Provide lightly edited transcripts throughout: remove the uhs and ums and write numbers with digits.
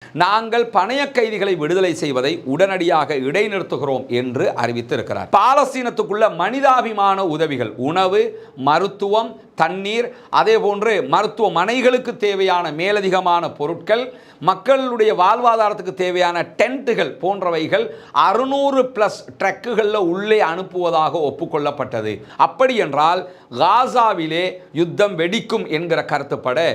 நாங்கள் பணைய கைதிகளை விடுதலை செய்வதை உடனடியாக இடைநிறுத்துகிறோம் என்று அறிவித்திருக்கிறார். பாலஸ்தீனத்துக்குள்ள மனிதாபிமான உதவிகள், உணவு, மருத்துவம், தண்ணீர், அதே போன்று மருத்துவமனைகளுக்கு தேவையான மேலதிகமான பொருட்கள், மக்களுடைய வாழ்வாதாரத்துக்கு தேவையான டென்ட்டுகள் போன்றவைகள் 600+ ட்ரக்குகளில் உள்ளே அனுப்புவதாக ஒப்புக்கொள்ளப்பட்டது. அப்படி என்றால் காசாவிலே யுத்தம் வெடிக்கும் என்கிற கருத்துப்பட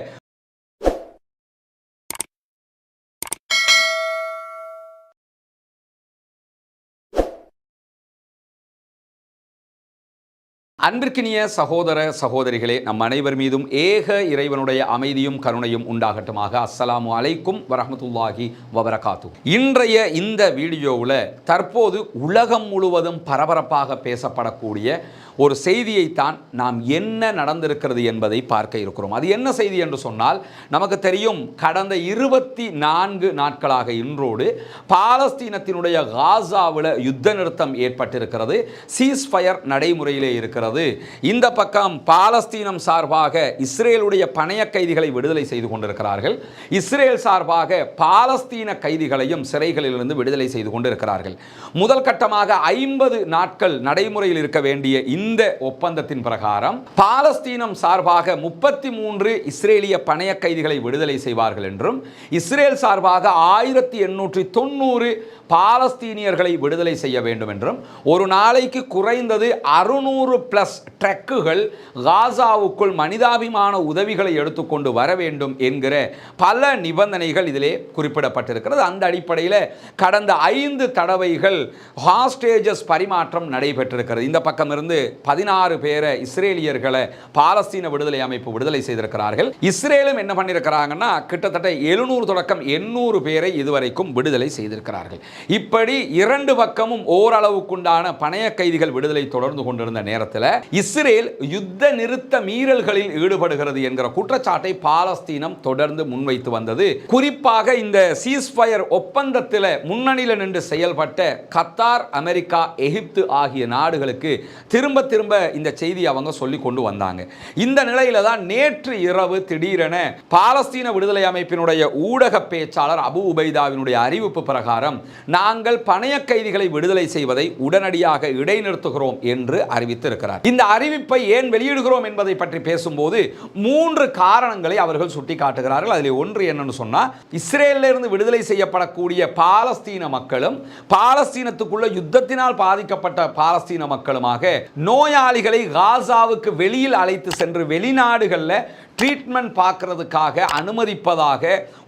அன்பிற்கினிய சகோதர சகோதரிகளே, நம் அனைவர் மீதும் ஏக இறைவனுடைய அமைதியும் கருணையும் உண்டாகட்டுமாக. அஸ்ஸலாமு அலைக்கும் வரஹ்மத்துல்லாஹி வபரகாத்து. இன்றைய இந்த வீடியோவில் தற்போது உலகம் முழுவதும் பரபரப்பாக பேசப்படக்கூடிய ஒரு செய்தியைத்தான் நாம் என்ன நடந்திருக்கிறது என்பதை பார்க்க இருக்கிறோம். அது என்ன செய்தி என்று சொன்னால், நமக்கு தெரியும், கடந்த 24 நாட்களாக இன்றோடு பாலஸ்தீனத்தினுடைய காசாவில் யுத்த நிறுத்தம் ஏற்பட்டிருக்கிறது. சீஸ்ஃபயர் நடைமுறையிலே இருக்கிறது. இந்த பக்கம் பாலஸ்தீனம் சார்பாக இஸ்ரேலுடைய பணைய கைதிகளை விடுதலை செய்து கொண்டிருக்கிறார்கள். இஸ்ரேல் சார்பாக பாலஸ்தீன கைதிகளையும் சிறைகளிலிருந்து விடுதலை செய்து கொண்டிருக்கிறார்கள். முதல் கட்டமாக 50 நாட்கள் நடைமுறையில் இருக்க வேண்டிய இந்த ஒப்பந்தத்தின் பிரகாரம் பாலஸ்தீனம் சார்பாக 33 இஸ்ரேலிய பணைய கைதிகளை விடுதலை செய்வார்கள் என்றும், இஸ்ரேல் சார்பாக 1890 பாலஸ்தீனியர்களை விடுதலை செய்ய வேண்டும் என்றும், ஒரு நாளைக்கு குறைந்தது 600+ ட்ரக்குகள் காசாவுக்குள் மனிதாபிமான உதவிகளை எடுத்துக்கொண்டு வர வேண்டும் என்கிற பல நிபந்தனைகள் இதிலே குறிப்பிடப்பட்டிருக்கிறது. அந்த அடிப்படையில் கடந்த 5 தடவைகள் ஹாஸ்டேஜஸ் பரிமாற்றம் நடைபெற்றிருக்கிறது. இந்த பக்கம் இருந்து 16 பேரை இஸ்ரேலியர்களை பாலஸ்தீன விடுதலை அமைப்பு விடுதலை செய்திருக்கிறார்கள். இஸ்ரேலும் என்ன பண்ணியிருக்கிறாங்கன்னா, கிட்டத்தட்ட 700 தொடக்கம் 800 பேரை இதுவரைக்கும் விடுதலை செய்திருக்கிறார்கள். இப்படி 2 பக்கமும் ஓரளவுக்குண்டான பணைய கைதிகள் விடுதலை தொடர்ந்து கொண்டிருந்த நேரத்தில் இஸ்ரேல் யுத்த நிறுத்த மீறல்களில் ஈடுபடுகிறது என்கிற குற்றச்சாட்டை பாலஸ்தீனம் தொடர்ந்து முன்வைத்து வந்தது. குறிப்பாக இந்த சீஸ்ஃபயர் ஒப்பந்தத்தில் முன்னணியில் நின்று செயல்பட்ட கத்தார், அமெரிக்கா, எகிப்து ஆகிய நாடுகளுக்கு திரும்ப இந்த செய்தி அவங்க சொல்லி கொண்டு வந்தாங்க. இந்த நிலையில தான் நேற்று இரவு திடீரென பாலஸ்தீன விடுதலை அமைப்பினுடைய ஊடக பேச்சாளர் அபு உபைதாவினுடைய அறிவிப்பு பிரகாரம் நாங்கள் பணைய கைதிகளை விடுதலை செய்வதை உடனடியாக இடைநிறுத்துகிறோம் என்று அறிவித்திருக்கிறார். இந்த அறிவிப்பை ஏன் வெளியிடுகிறோம் என்பதை பற்றி பேசும்போது 3 காரணங்களை அவர்கள் சுட்டிக்காட்டுகிறார்கள். அதில் ஒன்று என்னன்னு சொன்னா, இஸ்ரேலிலிருந்து விடுதலை செய்யப்படக்கூடிய பாலஸ்தீன மக்களும் பாலஸ்தீனத்துக்குள்ள யுத்தத்தினால் பாதிக்கப்பட்ட பாலஸ்தீன மக்களுமாக நோயாளிகளை காசாவுக்கு வெளியில் அழைத்து சென்று வெளிநாடுகளில் ட்ரீட்மெண்ட் பார்க்கறதுக்காக அனுமதிப்பதாக,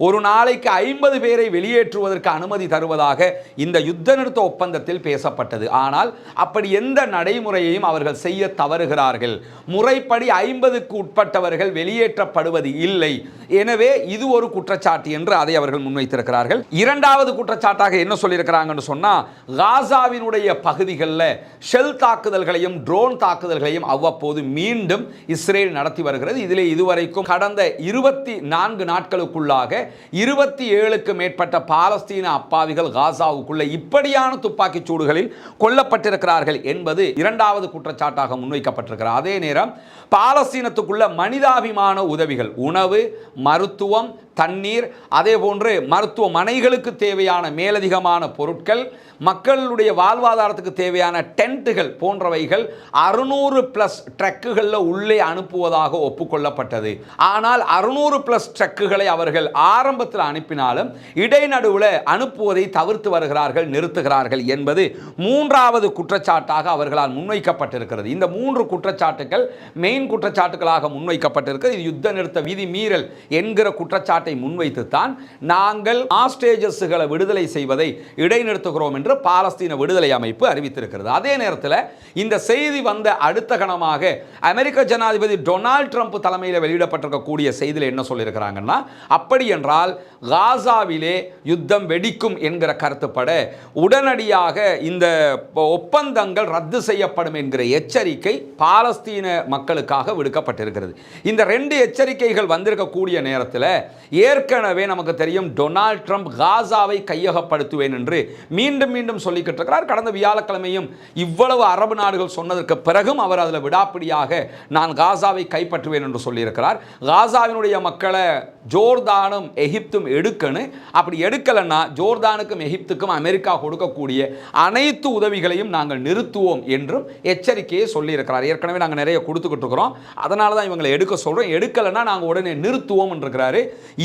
ஒரு நாளைக்கு 50 பேரை வெளியேற்றுவதற்கு அனுமதி தருவதாக இந்த யுத்த நிறுத்த ஒப்பந்தத்தில் பேசப்பட்டது. ஆனால் அப்படி எந்த நடைமுறையையும் அவர்கள் செய்ய தவறுகிறார்கள். முறைப்படி 50க்கு உட்பட்டவர்கள் வெளியேற்றப்படுவது இல்லை. எனவே இது ஒரு குற்றச்சாட்டு என்று அதை அவர்கள் முன்வைத்திருக்கிறார்கள். இரண்டாவது குற்றச்சாட்டாக என்ன சொல்லியிருக்கிறாங்கன்னு சொன்னா, காசாவினுடைய பகுதிகளில் ஷெல் தாக்குதல்களையும் ட்ரோன் தாக்குதல்களையும் அவ்வப்போது மீண்டும் இஸ்ரேல் நடத்தி வருகிறது. இதிலே இதுவரை கடந்த 24 நாட்களுக்குள்ளாக 27க்கு மேற்பட்ட பாலஸ்தீன அப்பாவிகள் காசாவுக்குள்ள இப்படியான துப்பாக்கி சூடுகளில் கொல்லப்பட்டிருக்கிறார்கள் என்பது இரண்டாவது குற்றச்சாட்டாக முன்வைக்கப்பட்டிருக்கிறது. அதே நேரம் பாலஸ்தீனத்துக்குள்ள மனிதாபிமான உதவிகள், உணவு, மருத்துவம், தண்ணீர், அதே போன்று மருத்துவமனைகளுக்கு தேவையான மேலதிகமான பொருட்கள், மக்களுடைய வாழ்வாதாரத்துக்கு தேவையான டென்ட்டுகள் போன்றவைகள் 600+ ட்ரக்குகளில் உள்ளே அனுப்புவதாக ஒப்புக்கொள்ளப்பட்டது. ஆனால் 600+ ட்ரக்குகளை அவர்கள் ஆரம்பத்தில் அனுப்பினாலும் இடைநடுவில் அனுப்புவதை தவிர்த்து வருகிறார்கள், நிறுத்துகிறார்கள் என்பது மூன்றாவது குற்றச்சாட்டாக அவர்களால் முன்வைக்கப்பட்டிருக்கிறது. இந்த 3 குற்றச்சாட்டுகள் மெயின் குற்றச்சாட்டுகளாக முன்வைக்கப்பட்டிருக்கிறது. இது யுத்த நிறுத்த விதி மீறல் என்கிற குற்றச்சாட்டை முன்வைத்துத்தான் நாங்கள் ஹாஸ்டேஜஸ்களை விடுதலை செய்வதை இடைநிறுத்துகிறோம் என்று பாலஸ்தீன விடுதலை அமைப்பு அறிவித்திருக்கிறது. அதே நேரத்தில் இந்த செய்தி வந்த அடுத்த கணமாக அமெரிக்க ஜனாதிபதி டொனால்ட் ட்ரம்ப் தலைமையில் வெளியிடப்பட்டிருக்கக்கூடிய செய்தியில் என்ன சொல்லியிருக்கிறாங்கன்னா, அப்படி என்றால் காசாவிலே யுத்தம் வெடிக்கும் என்கிற கருத்துப்பட உடனடியாக இந்த ஒப்பந்தங்கள் ரத்து செய்யப்படும் என்கிற எச்சரிக்கை பாலஸ்தீன மக்களுக்காக விடுக்கப்பட்டிருக்கிறது. இந்த 2 எச்சரிக்கைகள் வந்திருக்கக்கூடிய நேரத்தில் ஏற்கனவே நமக்கு தெரியும், டொனால்ட் ட்ரம்ப் காசாவை கையகப்படுத்துவேன் என்று மீண்டும் சொல்லிக்கிட்டு இருக்கிறார். கடந்த வியாழக்கிழமையும் இவ்வளவு அரபு நாடுகள் சொன்னதற்கு பிறகும் அவர் அதில் விடாப்பிடியாக நான் காசாவை கைப்பற்றுவேன் என்று சொல்லியிருக்கிறார். காசாவினுடைய மக்களை ஜோர்தானும் எகிப்தும் எடுக்கணும். அப்படி எடுக்கலைன்னா ஜோர்தானுக்கும் எகிப்துக்கும் அமெரிக்கா கொடுக்கக்கூடிய அனைத்து உதவிகளையும் நாங்கள் நிறுத்துவோம் என்றும் எச்சரிக்கையை சொல்லியிருக்கிறார். ஏற்கனவே நாங்கள் நிறைய கொடுத்துக்கிட்டு இருக்கிறோம், அதனால தான் இவங்களை எடுக்க சொல்கிறோம், எடுக்கலைன்னா நாங்கள் உடனே நிறுத்துவோம் இருக்கிறாரு.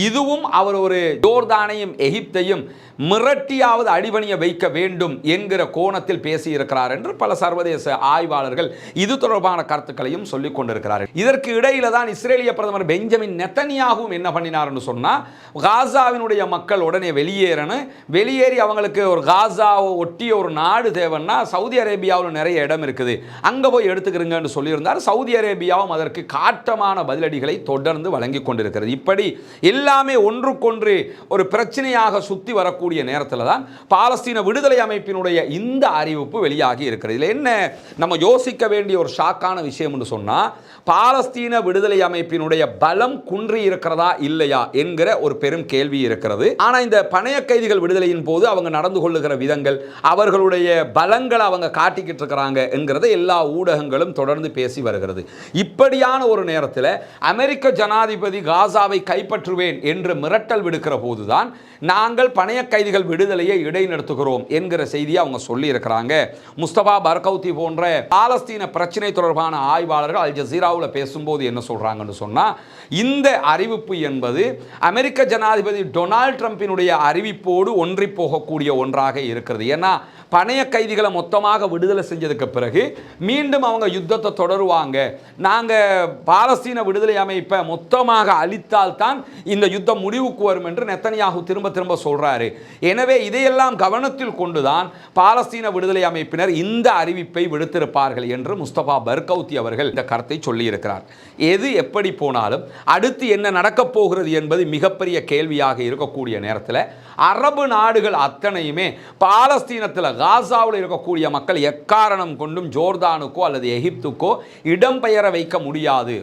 இதுவும் அவர் ஒரு ஜோர்தானையும் எகிப்தையும் மிரட்டியாவது அடிபணிய வைக்க வேண்டும் என்கிற கோணத்தில் பேசியிருக்கிறார் என்று பல சர்வதேச ஆய்வாளர்கள் இது தொடர்பான கருத்துக்களையும் சொல்லிக் கொண்டிருக்கிறார்கள். இதற்கு இடையில தான் இஸ்ரேலிய பிரதமர் பெஞ்சமின் நெத்தனியாகவும் என்ன பண்ணினார் என்று சொன்னா, காசாவினுடைய மக்கள் உடனே வெளியேறி அவங்களுக்கு ஒரு காசாவை ஒட்டிய ஒரு நாடு தேவைன்னா சவுதி அரேபியாவில் நிறைய இடம் இருக்குது, அங்க போய் எடுத்துக்கிறீங்கன்னு சொல்லியிருந்தார். சவுதி அரேபியாவும் அதற்கு காட்டமான பதிலடிகளை தொடர்ந்து வழங்கி கொண்டிருக்கிறது. இப்படி எல்லாமே ஒன்றுக்கொன்று ஒரு பிரச்சனையாக சுத்தி வரக்கூடிய நேரத்தில் தான் பாலஸ்தீன விடுதலை அமைப்பினுடைய இந்த அறிவிப்பு வெளியாகி இருக்கிறது. இதில் என்ன நம்ம யோசிக்க வேண்டிய ஒரு ஷாக்கான விஷயம் என்று சொன்னா, பாலஸ்தீன விடுதலை அமைப்பினுடைய பலம் குன்றி இருக்கிறதா இல்லையா என்கிற ஒரு பெரும் கேள்வி இருக்கிறது. ஆனா இந்த பணைய கைதிகள் விடுதலையின் போது அவங்க நடந்து கொள்ளுகிற விதங்கள், அவர்களுடைய பலங்களை அவங்க காட்டிக்கிட்டு இருக்கிறாங்க என்கிறத எல்லா ஊடகங்களும் தொடர்ந்து பேசி வருகிறது. இப்படியான ஒரு நேரத்தில் அமெரிக்க ஜனாதிபதி காசாவை கைப்பற்றுவேன் என்று மிரட்டல் விடுக்கிற போதுதான் நாங்கள் பணைய கைதிகள் விடுதலையை இடைநிறுத்துகிறோம் என்கிற செய்தியை அவங்க சொல்லி இருக்கிறாங்க. முஸ்தபா பர்கவுத்தி போன்ற பாலஸ்தீன பிரச்சனை தொடர்பான ஆய்வாளர்கள் அல் ஜசீராவில் பேசும்போது என்ன சொல்றாங்கன்னு சொன்னா, இந்த அறிவிப்பு என்பது அமெரிக்க ஜனாதிபதி டொனால்ட் ட்ரம்பினுடைய அறிவிப்போடு ஒன்றி போகக்கூடிய ஒன்றாக இருக்கிறது. ஏன்னா பணைய கைதிகளை மொத்தமாக விடுதலை செஞ்சதுக்கு பிறகு மீண்டும் அவங்க யுத்தத்தை தொடருவாங்க, நாங்கள் பாலஸ்தீன விடுதலை அமைப்பை மொத்தமாக அழித்தால் தான் இந்த யுத்தம் முடிவுக்கு வரும் என்று நெத்தனியாகு திரும்ப சொல்றாரு. எனவே இதையெல்லாம் கவனத்தில் கொண்டுதான் பாலஸ்தீன விடுதலை அமைப்பினர் இந்த அறிவிப்பை விடுத்திருப்பார்கள் என்று முஸ்தபா பர்கவுத்தி அவர்கள் இந்த கருத்தை சொல்லியிருக்கிறார். எது எப்படி போனாலும் அடுத்து என்ன நடக்கப் போகிறது என்பது மிகப்பெரிய கேள்வியாக இருக்கக்கூடிய நேரத்தில் அரபு நாடுகள் அத்தனையுமே பாலஸ்தீனத்தில் காசாவில் இருக்கக்கூடிய மக்கள் எக்காரணம் கொண்டும் ஜோர்தானுக்கோ அல்லது எகிப்துக்கோ இடம்பெயர வைக்க முடியாது,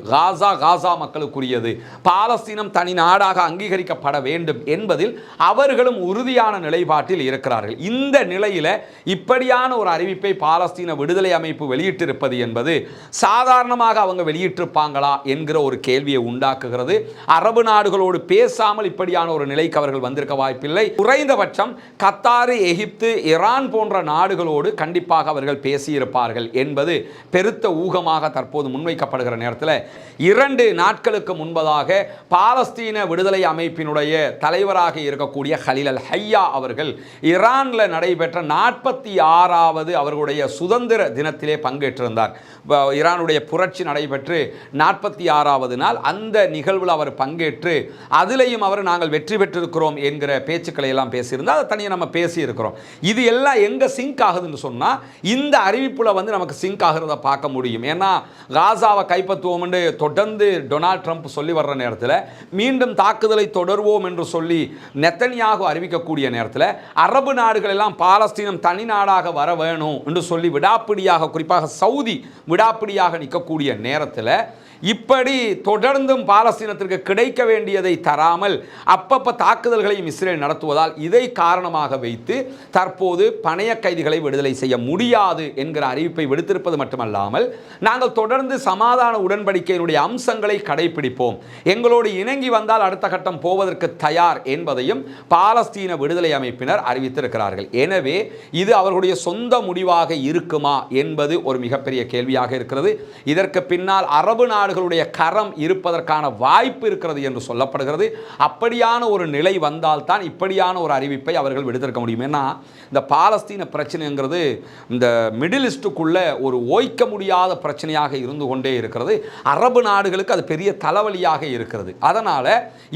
காசா மக்களுக்குரியது, பாலஸ்தீனம் தனி நாடாக அங்கீகரிக்கப்பட வேண்டும் என்பதில் அவர்களும் உறுதியான நிலைப்பாட்டில் இருக்கிறார்கள். இந்த நிலையில் இப்படியான ஒரு அறிவிப்பை பாலஸ்தீன விடுதலை அமைப்பு வெளியிட்டிருப்பது என்பது சாதாரணமாக அவங்க வெளியிட்டிருப்பாங்களா என்கிற ஒரு கேள்வியை உண்டாக்குகிறது. அரபு நாடுகளோடு பேசாமல் இப்படியான ஒரு நிலைக்கு அவர்கள் வந்திருக்க வாய்ப்பில்லை. குறைந்தபட்சம் கத்தார், எகிப்து, ஈரான் போன்ற நாடுகளோடு கண்டிப்பாக அவர்கள் பேசியிருப்பார்கள் என்பது பெருத்த ஊகமாக தற்போது முன்வைக்கப்படுகிற நேரத்தில் 2 நாட்களுக்கு முன்பதாக பாலஸ்தீன விடுதலை அமைப்பினுடைய தலைவராக இருக்கக்கூடிய ஹலீல் அல் ஹையா அவர்கள் ஈரானில் நடைபெற்ற 46வது அவர்களுடைய சுதந்திர தினத்திலே பங்கேற்றிருந்தார். ஈரானுடைய புரட்சி நடைபெற்று 46வது நாள் அந்த நிகழ்வில் அவர் பங்கேற்று அதிலையும் அவர் நாங்கள் வெற்றி பெற்றிருக்கிறோம் என்கிற பேச்சுக்களை எல்லாம் பேசியிருந்தால் அதை தனியாக நம்ம பேசியிருக்கிறோம். இது எல்லாம் எங்கே சிங்க் ஆகுதுன்னு சொன்னால் இந்த அறிவிப்பில் வந்து நமக்கு சிங்க் ஆகிறத பார்க்க முடியும். ஏன்னா காசாவை கைப்பற்றுவோம் என்று தொடர்ந்து டொனால்ட் ட்ரம்ப் சொல்லி வர்ற நேரத்தில் மீண்டும் தாக்குதலை தொடர்வோம் என்று சொல்லி நெத்தனியாகு அறிவிக்கக்கூடிய நேரத்தில் அரபு நாடுகள் எல்லாம் பாலஸ்தீனம் தனி நாடாக வர வேணும் என்று சொல்லி விடாப்பிடியாக, குறிப்பாக சவுதி விடாப்பிடியாக நிற்கக்கூடிய நேரத்தில் இப்படி தொடர்ந்தும் பாலஸ்தீனத்திற்கு கிடைக்க வேண்டியதை தராமல் அப்பப்ப தாக்குதல்களையும் இஸ்ரேல் நடத்துவதால் இதை காரணமாக வைத்து தற்போது பணைய கைதிகளை விடுதலை செய்ய முடியாது என்கிற அறிவிப்பை விடுத்திருப்பது மட்டுமல்லாமல், நாங்கள் தொடர்ந்து சமாதான உடன்படிக்கையினுடைய அம்சங்களை கடைபிடிப்போம், எங்களோடு இணங்கி வந்தால் அடுத்த கட்டம் போவதற்கு தயார் என்பதையும் பாலஸ்தீன விடுதலை அமைப்பினர் அறிவித்திருக்கிறார்கள். எனவே இது அவர்களுடைய சொந்த முடிவாக இருக்குமா என்பது ஒரு மிகப்பெரிய கேள்வியாக இருக்கிறது. இதற்கு பின்னால் அரபு நாடுகளுடைய கரம் இருப்பதற்கான வாய்ப்பு இருக்கிறது என்று சொல்லப்படுகிறது. அப்படியான ஒரு நிலை வந்தால் தான் இப்படியான ஒரு அறிவிப்பை அவர்கள் விடுத்திருக்க முடியும். ஏன்னா இந்த பாலஸ்தீன பிரச்சனைங்கிறது இந்த மிடில் ஈஸ்டுக்குள்ள ஒரு ஓய்க்க முடியாத பிரச்சனையாக இருந்து கொண்டே இருக்கிறது. அரபு நாடுகளுக்கு அது பெரிய தலைவலியாக இருக்கிறது. அதனால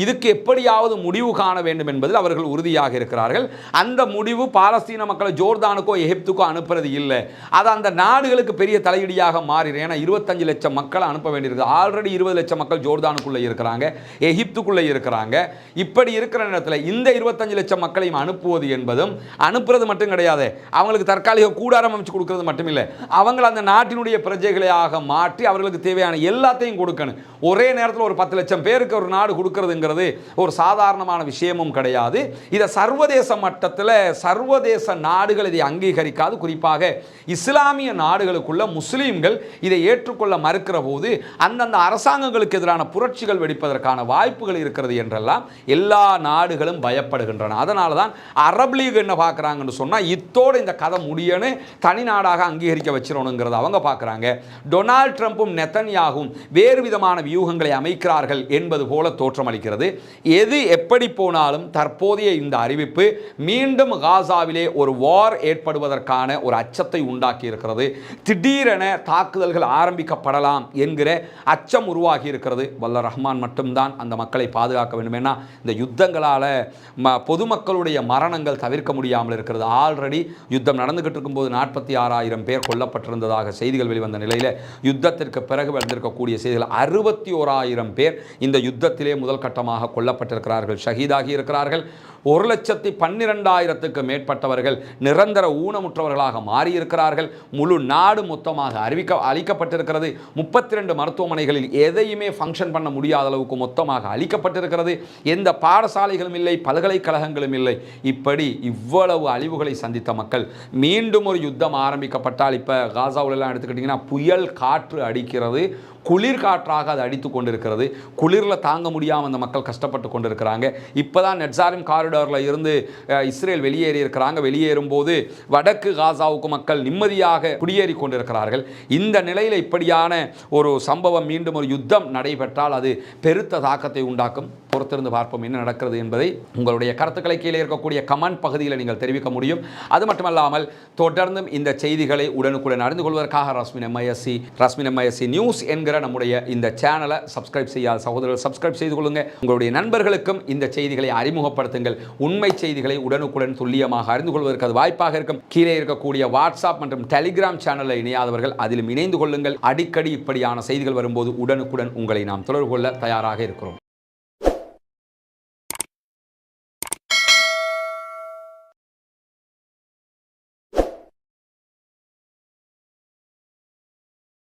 இதுக்கு எப்படியாவது முடிவு காண வேண்டும் என்பதில் அவர்கள் உறுதியாக இருக்கிறார்கள். அந்த முடிவு பாலஸ்தீன மக்களை ஜோர்தானுக்கோ எகிப்துக்கோ அனுப்புறது இல்லை, அது அந்த நாடுகளுக்கு பெரிய தலையீடியாக மாறிடும். ஏன்னா 25 லட்சம் மக்களை அனுப்ப வேண்டியிருக்கு. ஆல்ரெடி 20 லட்சம் மக்கள் ஜோர்தானுக்குள்ள இருக்கிறாங்க, எகிப்துக்குள்ள இருக்கிறாங்க. இப்படி இருக்கிற நேரத்தில் இந்த 25 லட்சம் மக்களையும் அனுப்புவது என்பதும் அனுப்புறது மட்டும் கிடையாது, அவங்களுக்கு தற்காலிக கூடாரம் அமைச்சு கொடுக்கிறது மட்டும் இல்லை, அவங்க அந்த நாட்டினுடைய பிரஜைகளாக மாற்றி அவர்களுக்கு தேவையான எல்லாத்தையும் கொடுக்கணும். ஒரே நேரத்தில் ஒரு 10 லட்சம் பேருக்கு ஒரு நாடு கொடுக்கிறதுங்கிறது ஒரு சாதாரணமான விஷயமும் கிடையாது. இதை சர்வதேச மட்டத்தில் சர்வதேச நாடுகள் இதை அங்கீகரிக்காது. குறிப்பாக இஸ்லாமிய நாடுகளுக்குள்ள முஸ்லீம்கள் இதை ஏற்றுக்கொள்ள மறுக்கிற போது அந்தந்த அரசாங்கங்களுக்கு எதிரான புரட்சிகள் வெடிப்பதற்கான வாய்ப்புகள் இருக்கிறது என்றெல்லாம் எல்லா நாடுகளும் பயப்படுகின்றன. அதனால தான் அரபு லீக் என்ன பார்க்குறாங்கன்னு சொன்னால் இத்தோடு இந்த கதை முடியன்னு தனி நாடாக அங்கீகரிக்க வச்சிடணுங்கிறத அவங்க பார்க்குறாங்க. டொனால்ட் ட்ரம்ப்பும் நெத்தன்யாகும் வேறு விதமான வியூகங்களை அமைக்கிறார்கள் என்பது போல தோற்றமளிக்கிறது. எது எப்படி போனாலும் தற்போதைய இந்த அறிவிப்பு மீண்டும் காசாவிலே ஒரு வார் ஏற்படுவதற்கான ஒரு அச்சத்தை உண்டாக்கி இருக்கிறது. திடீரென தாக்குதல்கள் ஆரம்பிக்கப்படலாம் என்கிற அச்சம் உருவாகி இருக்கிறது. வல்ல ரஹ்மான் மட்டும்தான் அந்த மக்களை பாதுகாக்க வேண்டும். ஏன்னா இந்த யுத்தங்களால் பொதுமக்களுடைய மரணங்கள் தவிர்க்க முடியாமல் இருக்கிறது. ஆல்ரெடி யுத்தம் நடந்துகிட்டு இருக்கும்போது 46,000 பேர் கொல்லப்பட்டிருந்ததாக செய்திகள் வெளிவந்த நிலையில் யுத்தத்திற்கு பிறகு வந்திருக்கக்கூடிய செய்திகள் 61,000 பேர் இந்த யுத்தத்திலே முதல் கட்டமாக கொல்லப்பட்டிருக்கிறார்கள், ஷஹீதாகி இருக்கிறார்கள். 1,12,000க்கு மேற்பட்டவர்கள் நிரந்தர ஊனமுற்றவர்களாக மாறியிருக்கிறார்கள். முழு நாடு மொத்தமாக அளிக்கப்பட்டிருக்கிறது. 32 மருத்துவமனைகளில் எதையுமே ஃபங்க்ஷன் பண்ண முடியாத அளவுக்கு மொத்தமாக அளிக்கப்பட்டிருக்கிறது. எந்த பாடசாலைகளும் இல்லை, பல்கலைக்கழகங்களும் இல்லை. இப்படி இவ்வளவு அழிவுகளை சந்தித்த மக்கள் மீண்டும் ஒரு யுத்தம் ஆரம்பிக்கப்பட்டால், இப்போ காசாவிலெல்லாம் எடுத்துக்கிட்டிங்கன்னா புயல் காற்று அடிக்கிறது, குளிர் காற்றாக அது அடித்து கொண்டிருக்கிறது. குளிரில் தாங்க முடியாமல் அந்த மக்கள் கஷ்டப்பட்டு கொண்டிருக்கிறாங்க. இப்போ தான் நெட்சாரிம் காரிடாரில் இருந்து இஸ்ரேல் வெளியேறி இருக்கிறாங்க. வெளியேறும்போது வடக்கு காசாவுக்கு மக்கள் நிம்மதியாக குடியேறி கொண்டிருக்கிறார்கள். இந்த நிலையில் இப்படியான ஒரு சம்பவம் மீண்டும் ஒரு யுத்தம் நடைபெற்றால் அது பெருத்த தாக்கத்தை உண்டாக்கும். பொறுத்திருந்து பார்ப்போம் என்ன நடக்கிறது என்பதை. உங்களுடைய கருத்துக்களை கீழே இருக்கக்கூடிய கமெண்ட் பகுதியில் நீங்கள் தெரிவிக்க முடியும். அது மட்டுமல்லாமல் தொடர்ந்தும் இந்த செய்திகளை உடனுக்குடன் அறிந்து கொள்வதற்காக ரஸ்மின் எம்ஐஎஸ்சி நியூஸ் என்கிற நம்முடைய இந்த சேனலை சப்ஸ்கிரைப் செய்யாத சகோதரர்கள் சப்ஸ்கிரைப் செய்து கொள்ளுங்கள். உங்களுடைய நண்பர்களுக்கும் இந்த செய்திகளை அறிமுகப்படுத்துங்கள். உண்மை செய்திகளை உடனுக்குடன் துல்லியமாக அறிந்து கொள்வதற்கு அது வாய்ப்பாக இருக்கும். கீழே இருக்கக்கூடிய வாட்ஸ்அப் மற்றும் டெலிகிராம் சேனலில் இணையாதவர்கள் அதிலும் இணைந்து கொள்ளுங்கள். அடிக்கடி இப்படியான செய்திகள் வரும்போது உடனுக்குடன் உங்களை நாம் தொடர்பு கொள்ள தயாராக இருக்கிறோம்.